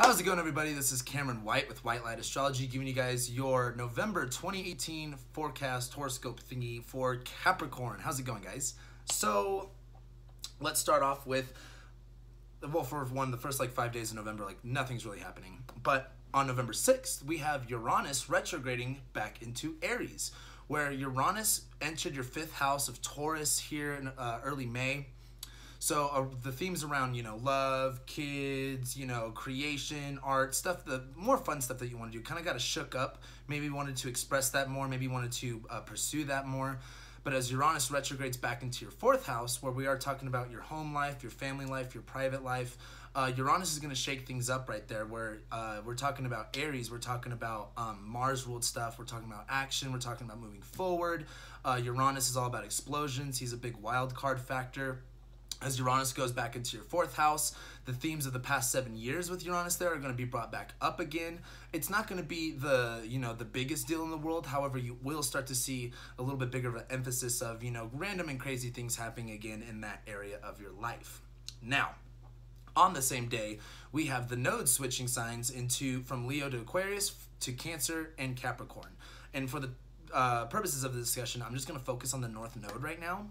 How's it going, everybody? This is Cameron White with White Light Astrology, giving you guys your November 2018 forecast horoscope thingy for Capricorn. How's it going, guys? So let's start off with, well, for one, the first 5 days of November, nothing's really happening. But on November 6th, we have Uranus retrograding back into Aries, where Uranus entered your 5th house of Taurus here in early May. So the themes around, love, kids, creation, art, stuff, the more fun stuff that you want to do, kind of got shook up. Maybe wanted to express that more, maybe wanted to pursue that more. But as Uranus retrogrades back into your 4th house, where we are talking about your home life, your family life, your private life, Uranus is going to shake things up right there, where we're talking about Aries, we're talking about Mars-ruled stuff, we're talking about action, we're talking about moving forward. Uranus is all about explosions. He's a big wild card factor. As Uranus goes back into your 4th house, the themes of the past 7 years with Uranus there are going to be brought back up again. It's not going to be the biggest deal in the world. However, you will start to see a little bit bigger of an emphasis of, random and crazy things happening again in that area of your life. Now, on the same day, we have the nodes switching signs from Leo to Aquarius to Cancer and Capricorn. And for the purposes of the discussion, I'm just going to focus on the North Node right now.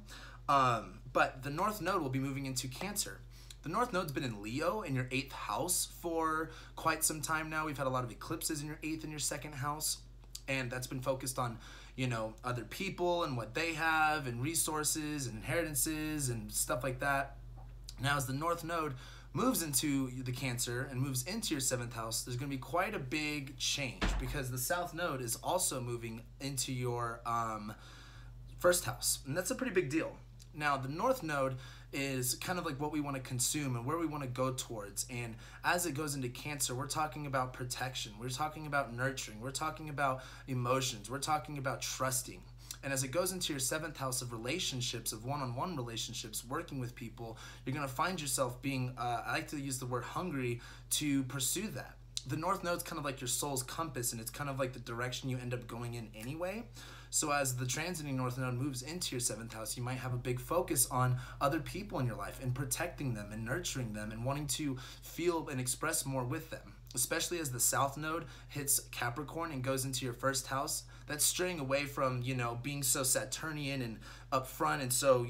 But the North Node will be moving into Cancer. The North Node's been in Leo in your 8th house for quite some time now. We've had a lot of eclipses in your 8th and your 2nd house, and that's been focused on, other people and what they have and resources and inheritances and stuff like that. Now, as the North Node moves into the Cancer and moves into your 7th house, there's going to be quite a big change because the South Node is also moving into your 1st house, and that's a pretty big deal. Now, the North Node is kind of like what we want to consume and where we want to go towards. And as it goes into Cancer, we're talking about protection. We're talking about nurturing. We're talking about emotions. We're talking about trusting. And as it goes into your 7th house of relationships, of one-on-one relationships, working with people, you're going to find yourself being, I like to use the word hungry, to pursue that. The North Node's kind of like your soul's compass, and it's kind of like the direction you end up going in anyway. So as the transiting North Node moves into your 7th house, you might have a big focus on other people in your life and protecting them and nurturing them and wanting to feel and express more with them. Especially as the South Node hits Capricorn and goes into your 1st house, that's straying away from, being so Saturnian and upfront and so,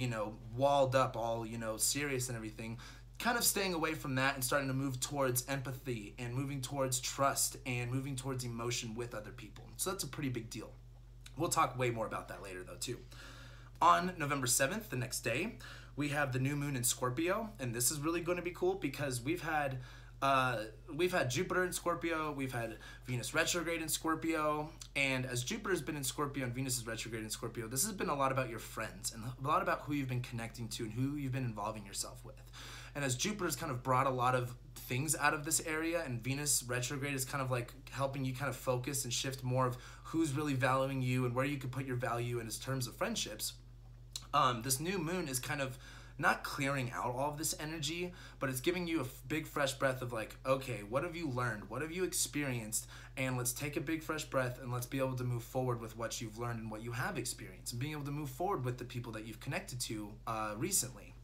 walled up, all, serious and everything. Kind of staying away from that and starting to move towards empathy and moving towards trust and moving towards emotion with other people. So that's a pretty big deal. We'll talk way more about that later, though, too. On November 7th, the next day, we have the new moon in Scorpio, and this is really going to be cool because we've had Jupiter in Scorpio, we've had Venus retrograde in Scorpio, and as Jupiter's been in Scorpio and Venus is retrograde in Scorpio, this has been a lot about your friends and a lot about who you've been connecting to and who you've been involving yourself with. And as Jupiter's kind of brought a lot of things out of this area, and Venus retrograde is kind of like helping you kind of focus and shift more of who's really valuing you and where you can put your value in terms of friendships. This new moon is kind of not clearing out all of this energy, but it's giving you a big fresh breath of okay, what have you learned? What have you experienced? And let's take a big fresh breath and let's be able to move forward with what you've learned and what you have experienced and being able to move forward with the people that you've connected to recently.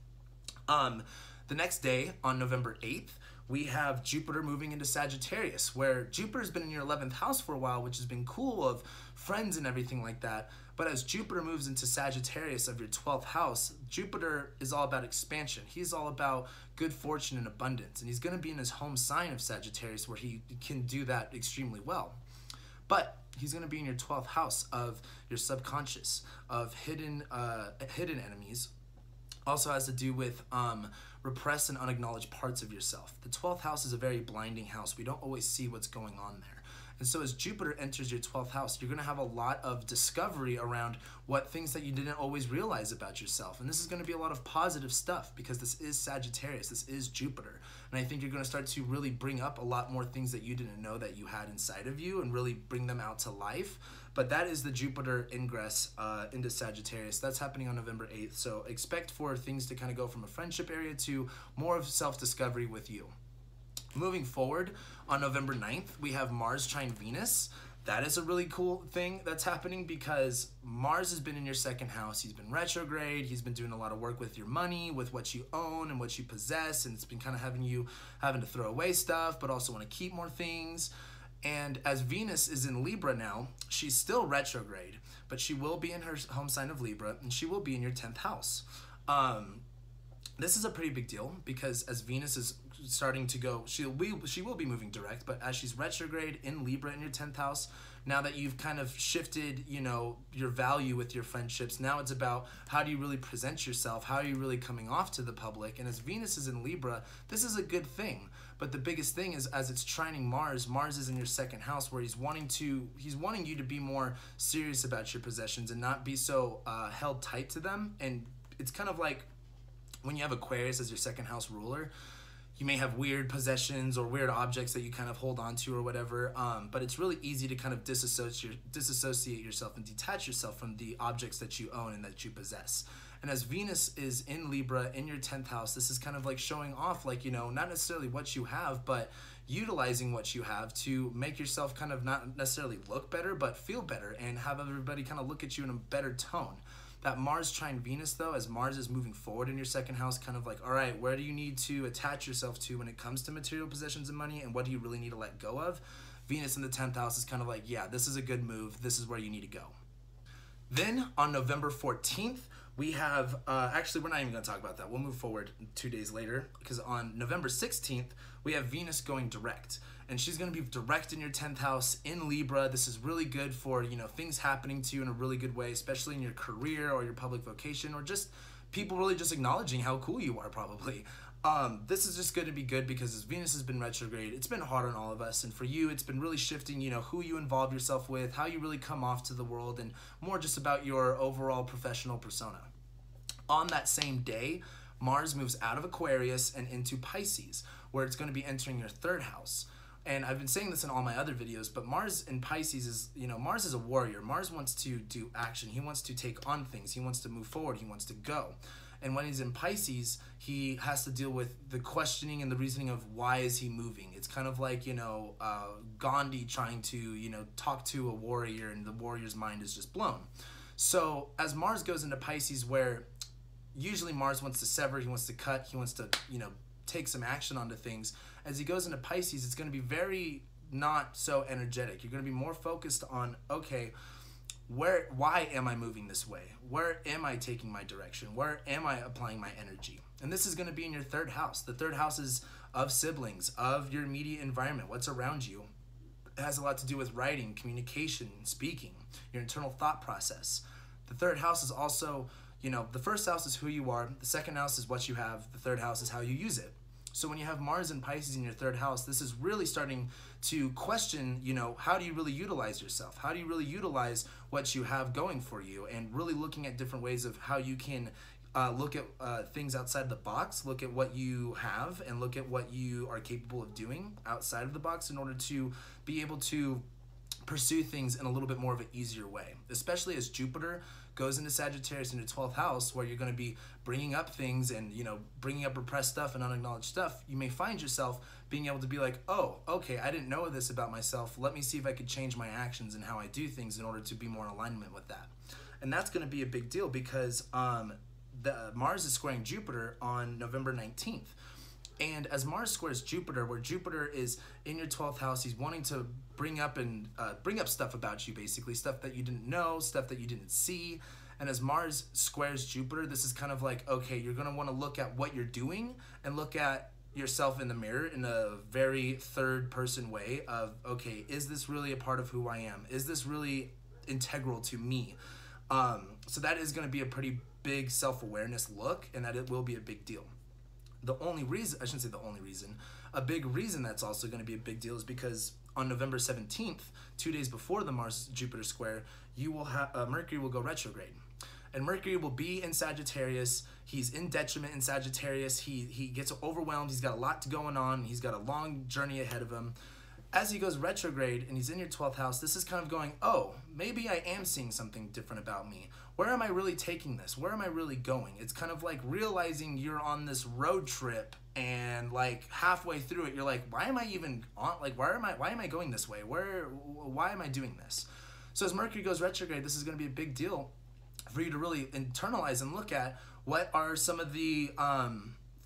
The next day, on November 8th, we have Jupiter moving into Sagittarius, where Jupiter's been in your 11th house for a while, which has been cool, of friends and everything like that. But as Jupiter moves into Sagittarius of your 12th house, Jupiter is all about expansion. He's all about good fortune and abundance. And he's going to be in his home sign of Sagittarius, where he can do that extremely well. But he's going to be in your 12th house of your subconscious, of hidden enemies. Also has to do with repressed and unacknowledged parts of yourself. The 12th house is a very blinding house. We don't always see what's going on there. And so as Jupiter enters your 12th house, you're going to have a lot of discovery around what things that you didn't always realize about yourself. And this is going to be a lot of positive stuff because this is Sagittarius, this is Jupiter. And I think you're going to start to really bring up a lot more things that you didn't know that you had inside of you and really bring them out to life. But that is the Jupiter ingress into Sagittarius. That's happening on November 8th. So expect for things to kind of go from a friendship area to more of self-discovery with you. Moving forward, on November 9th, we have Mars trine Venus. that is a really cool thing that's happening because Mars has been in your second house. He's been retrograde. He's been doing a lot of work with your money, with what you own and what you possess. And it's been kind of having you having to throw away stuff, but also want to keep more things. And as Venus is in Libra now, she's still retrograde, but she will be in her home sign of Libra, and she will be in your 10th house. This is a pretty big deal because as Venus is starting to go, she will be moving direct, but as she's retrograde in Libra in your 10th house, now that you've kind of shifted, you know, your value with your friendships, now it's about how do you really present yourself, how are you really coming off to the public. And as Venus is in Libra, this is a good thing. But the biggest thing is as it's trining Mars, Mars is in your second house where he's wanting you to be more serious about your possessions and not be so held tight to them. And it's kind of like when you have Aquarius as your second house ruler, you may have weird possessions or weird objects that you kind of hold on to or whatever, but it's really easy to kind of disassociate yourself and detach yourself from the objects that you own and that you possess. And as Venus is in Libra in your 10th house, this is kind of like showing off, like, you know, not necessarily what you have, but utilizing what you have to make yourself kind of not necessarily look better, but feel better and have everybody kind of look at you in a better tone. That Mars trine Venus, though, as Mars is moving forward in your second house, kind of like, all right, where do you need to attach yourself to when it comes to material possessions and money, and what do you really need to let go of? Venus in the 10th house is kind of like, yeah, this is a good move. This is where you need to go. Then on November 14th, we have, actually, we're not even going to talk about that. We'll move forward 2 days later, because on November 16th, we have Venus going direct. And she's going to be direct in your 10th house in Libra. This is really good for, you know, things happening to you in a really good way, especially in your career or your public vocation, or just people really just acknowledging how cool you are, probably. This is just going to be good because as Venus has been retrograde, it's been hard on all of us. And for you, it's been really shifting, you know, who you involve yourself with, how you really come off to the world, and more just about your overall professional persona. On that same day, Mars moves out of Aquarius and into Pisces, where it's going to be entering your 3rd house. And I've been saying this in all my other videos, but Mars in Pisces is, you know, Mars is a warrior. Mars wants to do action. He wants to take on things. He wants to move forward. He wants to go. And when he's in Pisces, he has to deal with the questioning and the reasoning of why is he moving. It's kind of like, you know, Gandhi trying to, you know, talk to a warrior, and the warrior's mind is just blown. So as Mars goes into Pisces, where usually Mars wants to sever, he wants to cut, he wants to, you know, take some action onto things. As he goes into Pisces, it's going to be very not so energetic. You're going to be more focused on, okay, why am I moving this way? Where am I taking my direction? Where am I applying my energy? And this is going to be in your 3rd house. The 3rd house is of siblings, of your immediate environment, what's around you. It has a lot to do with writing, communication, speaking, your internal thought process. The 3rd house is also, you know, the 1st house is who you are, the 2nd house is what you have, the 3rd house is how you use it. So when you have Mars and Pisces in your 3rd house, this is really starting to question, you know, how do you really utilize yourself? How do you really utilize what you have going for you? And really looking at different ways of how you can look at things outside the box, look at what you have, and look at what you are capable of doing outside of the box in order to be able to pursue things in a little bit more of an easier way, especially as Jupiter goes into Sagittarius into 12th house, where you're going to be bringing up things and, you know, bringing up repressed stuff and unacknowledged stuff. You may find yourself being able to be like, oh, okay, I didn't know this about myself. Let me see if I could change my actions and how I do things in order to be more in alignment with that. And that's going to be a big deal because the Mars is squaring Jupiter on November 19th. And as Mars squares Jupiter, where Jupiter is in your 12th house, he's wanting to bring up stuff about you, basically, stuff that you didn't know, stuff that you didn't see. And as Mars squares Jupiter, this is kind of like, okay, you're going to want to look at what you're doing and look at yourself in the mirror in a very 3rd person way of, okay, is this really a part of who I am? Is this really integral to me? So that is going to be a pretty big self-awareness look, and that it will be a big deal. The only reason, I shouldn't say the only reason, a big reason that's also going to be a big deal is because on November 17th, 2 days before the Mars-Jupiter square, you will have Mercury will go retrograde. And Mercury will be in Sagittarius. He's in detriment in Sagittarius. He gets overwhelmed. He's got a lot going on. He's got a long journey ahead of him. as he goes retrograde and he's in your 12th house, this is kind of going, oh, maybe I am seeing something different about me. Where am I really taking this? Where am I really going? It's kind of like realizing you're on this road trip, and like halfway through it, you're like, why am I even on, like, why am I going this way? Why am I doing this? So as Mercury goes retrograde, this is going to be a big deal for you to really internalize and look at what are some of the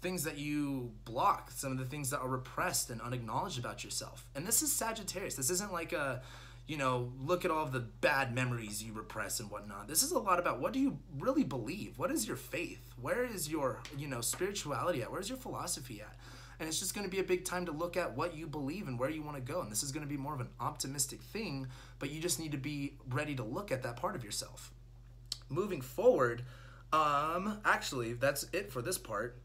things that you block, some of the things that are repressed and unacknowledged about yourself. And this is Sagittarius. This isn't like a, look at all of the bad memories you repress and whatnot. This is a lot about, what do you really believe? What is your faith? Where is your, spirituality at? Where's your philosophy at? And it's just going to be a big time to look at what you believe and where you want to go. And this is going to be more of an optimistic thing, but you just need to be ready to look at that part of yourself. Moving forward, actually, that's it for this part.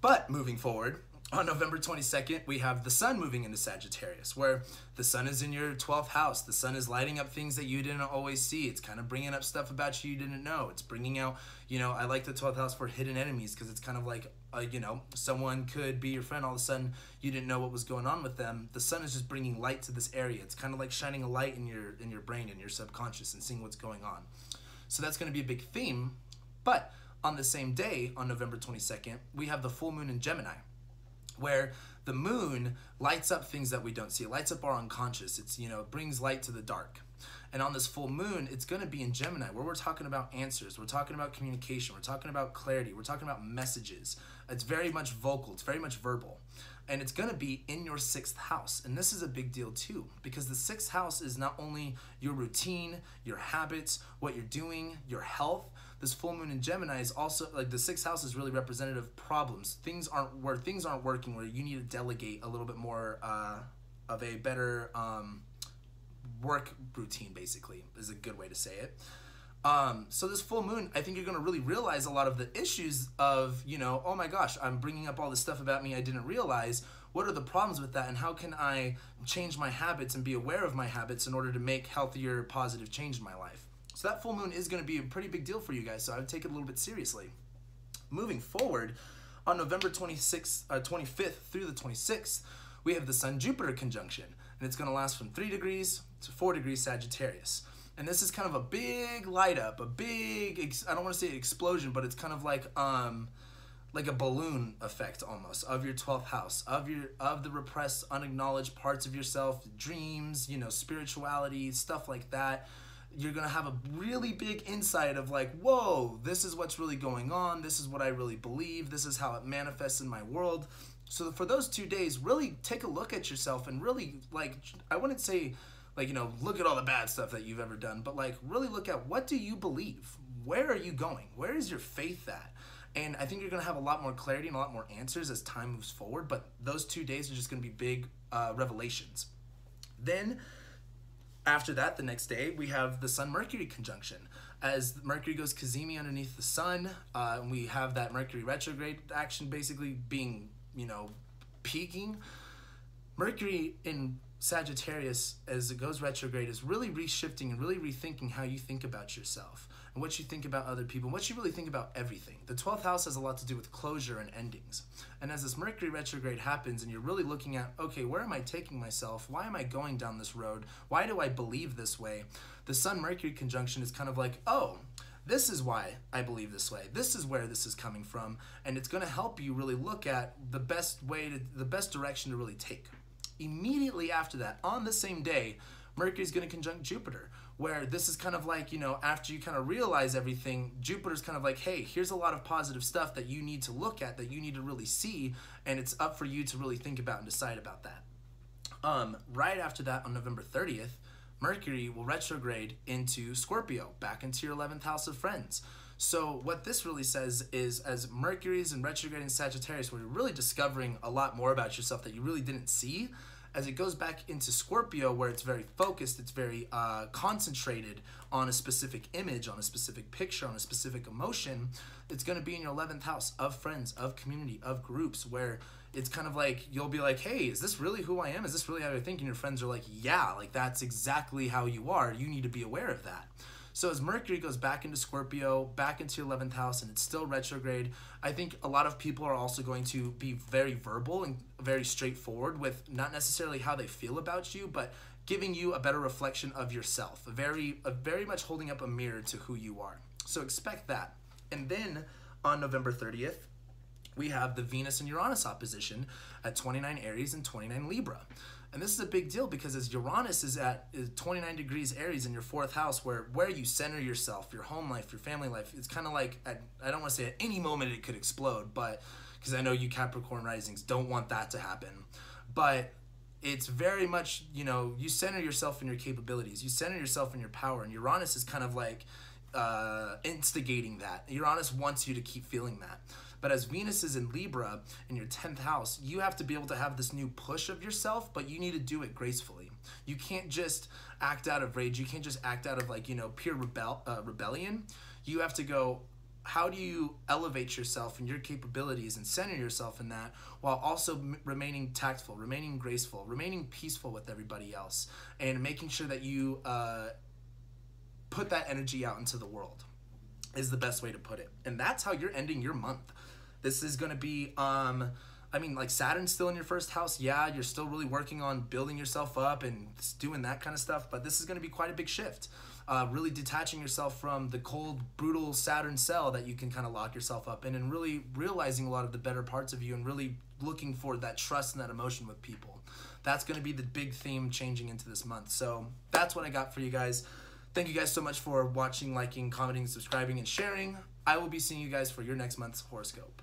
But moving forward, on November 22nd, we have the sun moving into Sagittarius, where the sun is in your 12th house. The sun is lighting up things that you didn't always see. It's kind of bringing up stuff about you didn't know. It's bringing out, I like the 12th house for hidden enemies, because it's kind of like, someone could be your friend. All of a sudden, you didn't know what was going on with them. The sun is just bringing light to this area. It's kind of like shining a light in your brain, in your subconscious, and seeing what's going on. So that's going to be a big theme. But on the same day, on November 22nd, we have the full moon in Gemini, where the moon lights up things that we don't see. It lights up our unconscious. It's, it brings light to the dark. And on this full moon, it's going to be in Gemini, where we're talking about answers. We're talking about communication. We're talking about clarity. We're talking about messages. It's very much vocal. It's very much verbal. And it's going to be in your 6th house. And this is a big deal too, because the 6th house is not only your routine, your habits, what you're doing, your health. This full moon in Gemini is also, like, the 6th house is really representative of problems. Things aren't working, where you need to delegate a little bit more of a better work routine, basically, is a good way to say it. So this full moon, I think you're going to really realize a lot of the issues of, oh my gosh, I'm bringing up all this stuff about me I didn't realize. What are the problems with that, and how can I change my habits and be aware of my habits in order to make healthier, positive change in my life? So that full moon is going to be a pretty big deal for you guys, so I would take it a little bit seriously. Moving forward, on November 25th through the 26th, we have the Sun-Jupiter conjunction, and it's going to last from 3 degrees to 4 degrees Sagittarius. And this is kind of a big light up, a big, I don't want to say explosion, but it's kind of like a balloon effect almost of your 12th house, of the repressed, unacknowledged parts of yourself, dreams, spirituality, stuff like that. You're going to have a really big insight of like, whoa, this is what's really going on. This is what I really believe. This is how it manifests in my world. So for those 2 days, really take a look at yourself and really, like, I wouldn't say, like, look at all the bad stuff that you've ever done, but like really look at, what do you believe? Where are you going? Where is your faith at? And I think you're going to have a lot more clarity and a lot more answers as time moves forward, but those 2 days are just going to be big revelations. Then after that, the next day, we have the Sun-Mercury conjunction. As Mercury goes cazimi underneath the Sun, and we have that Mercury retrograde action basically being, peaking. Mercury in Sagittarius, as it goes retrograde, is really reshifting and really rethinking how you think about yourself and what you think about other people and what you really think about everything. The 12th house has a lot to do with closure and endings. And as this Mercury retrograde happens and you're really looking at, okay, where am I taking myself? Why am I going down this road? Why do I believe this way? The Sun-Mercury conjunction is kind of like, oh, this is why I believe this way. This is where this is coming from. And it's going to help you really look at the best direction to really take. Immediately after that, on the same day, Mercury is going to conjunct Jupiter, where this is kind of like, after you kind of realize everything, Jupiter's kind of like, hey, here's a lot of positive stuff that you need to look at, that you need to really see, and it's up for you to really think about and decide about that. Right after that, on November 30th, Mercury will retrograde into Scorpio, back into your 11th house of friends. So what this really says is, as Mercury's in retrograde in Sagittarius, where you're really discovering a lot more about yourself that you really didn't see, as it goes back into Scorpio, where it's very focused, it's very concentrated on a specific image, on a specific picture, on a specific emotion, it's going to be in your 11th house of friends, of community, of groups, where it's kind of like, you'll be like, hey, is this really who I am? Is this really how I think? And your friends are like, yeah, like that's exactly how you are. You need to be aware of that. So as Mercury goes back into Scorpio, back into your 11th house, and it's still retrograde, I think a lot of people are also going to be very verbal and very straightforward with not necessarily how they feel about you, but giving you a better reflection of yourself, very much holding up a mirror to who you are. So expect that. And then on November 30th, we have the Venus and Uranus opposition at 29 Aries and 29 Libra. And this is a big deal because as Uranus is at 29 degrees Aries in your 4th house, where you center yourself, your home life, your family life, it's kind of like, I don't want to say at any moment it could explode, but because I know you Capricorn risings don't want that to happen. But it's very much, you know, you center yourself in your capabilities, you center yourself in your power, and Uranus is kind of like instigating that. Uranus wants you to keep feeling that. But as Venus is in Libra in your 10th house, you have to be able to have this new push of yourself, but you need to do it gracefully. You can't just act out of rage. You can't just act out of, like, you know, pure rebellion. You have to go, how do you elevate yourself and your capabilities and center yourself in that while also remaining tactful, remaining graceful, remaining peaceful with everybody else, and making sure that you put that energy out into the world is the best way to put it. And that's how you're ending your month. This is going to be, I mean, like, Saturn's still in your 1st house. Yeah, you're still really working on building yourself up and doing that kind of stuff, but this is going to be quite a big shift. Really detaching yourself from the cold, brutal Saturn cell that you can kind of lock yourself up in, and really realizing a lot of the better parts of you and really looking for that trust and that emotion with people. That's going to be the big theme changing into this month. So that's what I got for you guys. Thank you guys so much for watching, liking, commenting, subscribing, and sharing. I will be seeing you guys for your next month's horoscope.